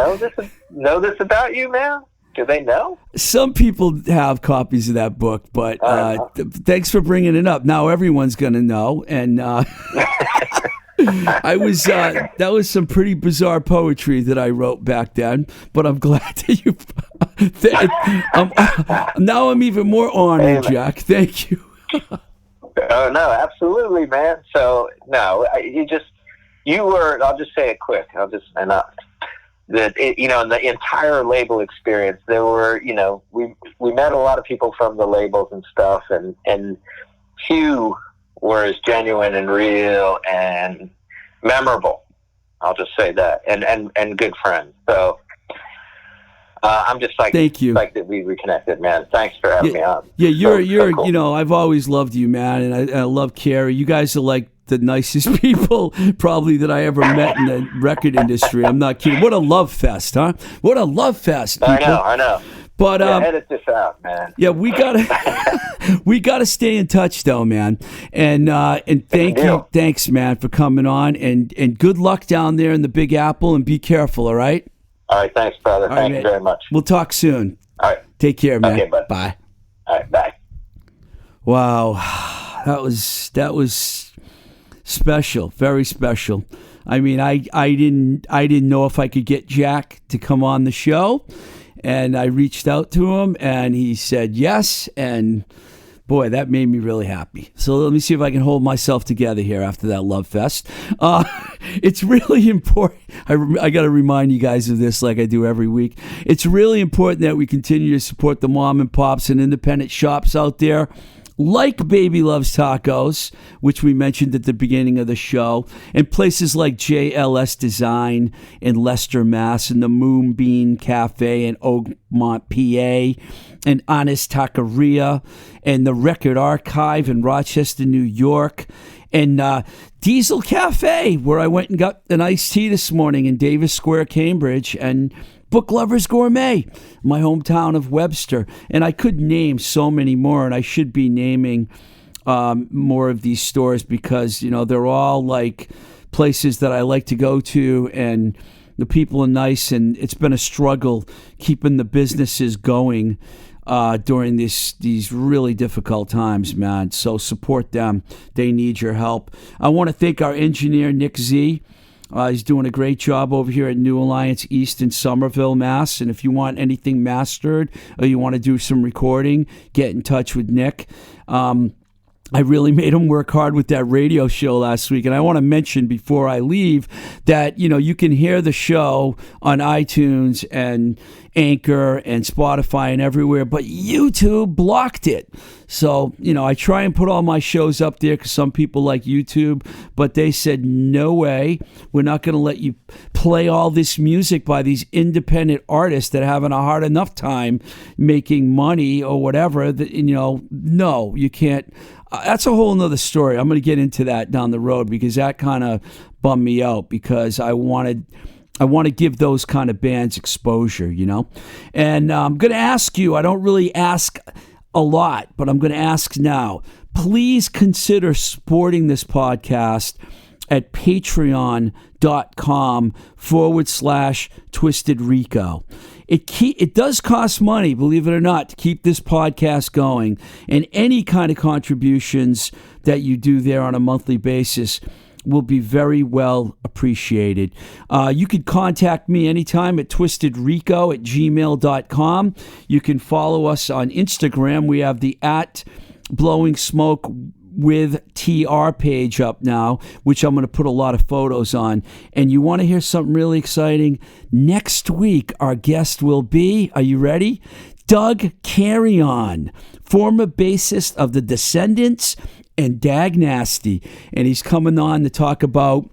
Know this about you, man? Do they know? Some people have copies of that book, but thanks for bringing it up. Now everyone's going to know, and that was some pretty bizarre poetry that I wrote back then. But I'm glad that you. Now I'm even more honored, Jack. Thank you. Oh no, absolutely, man. So no, you were. I'll just say it quick. In the entire label experience, there were, we met a lot of people from the labels and stuff, and few were as genuine and real and memorable. I'll just say that, and good friends. So I'm just thank you. Like that we reconnected, man. Thanks for having me on. Yeah, you're so cool. I've always loved you, man, and I love Carrie. You guys are like the nicest people probably that I ever met in the record industry. I'm not kidding. What a love fest, huh? What a love fest, people. I know. But edit this out, man. Yeah, we gotta stay in touch, though, man. And thanks, man, for coming on, and good luck down there in the Big Apple, and be careful. All right. All right, thanks, brother. Thank you very much. We'll talk soon. All right. Take care, man. Okay, bud. Bye. All right, bye. Wow, that was special, very special. I mean, I didn't know if I could get Jack to come on the show, and I reached out to him, and he said yes, and boy, that made me really happy. So let me see if I can hold myself together here after that love fest. It's really important. I got to remind you guys of this like I do every week. It's really important that we continue to support the mom and pops and independent shops out there, like Baby Loves Tacos, which we mentioned at the beginning of the show, and places like JLS Design in Leicester, Mass, and the Moonbeam Cafe in Oakmont, PA, and Honest Taqueria, and the Record Archive in Rochester, New York, and Diesel Cafe, where I went and got an iced tea this morning in Davis Square, Cambridge, and Book Lovers Gourmet, my hometown of Webster. And I could name so many more, and I should be naming more of these stores, because, they're all like places that I like to go to, and the people are nice, and it's been a struggle keeping the businesses going during these really difficult times, man. So support them. They need your help. I want to thank our engineer, Nick Z. He's doing a great job over here at New Alliance East in Somerville, Mass. And if you want anything mastered, or you want to do some recording, get in touch with Nick. I really made him work hard with that radio show last week. And I want to mention before I leave that, you can hear the show on iTunes and Anchor and Spotify and everywhere, but YouTube blocked it. So, I try and put all my shows up there because some people like YouTube, but they said, no way. We're not going to let you play all this music by these independent artists that are having a hard enough time making money or whatever. No, you can't. That's a whole nother story. I'm going to get into that down the road because that kind of bummed me out because I want to give those kind of bands exposure, And I'm going to ask you, I don't really ask a lot, but I'm going to ask now. Please consider supporting this podcast at patreon.com/Twisted Rico. It does cost money, believe it or not, to keep this podcast going, and any kind of contributions that you do there on a monthly basis will be very well appreciated. You can contact me anytime at twistedrico@gmail.com. You can follow us on Instagram. We have the @BlowingSmokeWithTR page up now, which I'm going to put a lot of photos on. And you want to hear something really exciting? Next week, our guest will be, are you ready? Doug Carrion, former bassist of The Descendants and Dag Nasty. And he's coming on to talk about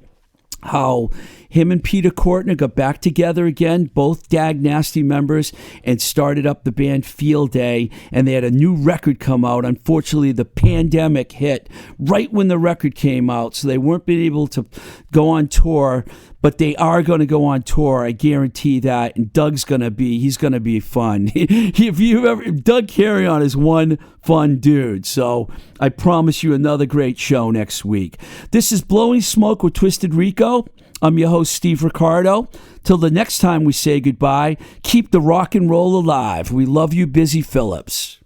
how him and Peter Kortner got back together again, both Dag Nasty members, and started up the band Field Day, and they had a new record come out. Unfortunately, the pandemic hit right when the record came out, so they weren't being able to go on tour, but they are going to go on tour, I guarantee that, and he's going to be fun. Doug Carrion is one fun dude, so I promise you another great show next week. This is Blowing Smoke with Twisted Rico. I'm your host, Steve Ricardo. Till the next time we say goodbye, keep the rock and roll alive. We love you, Busy Phillips.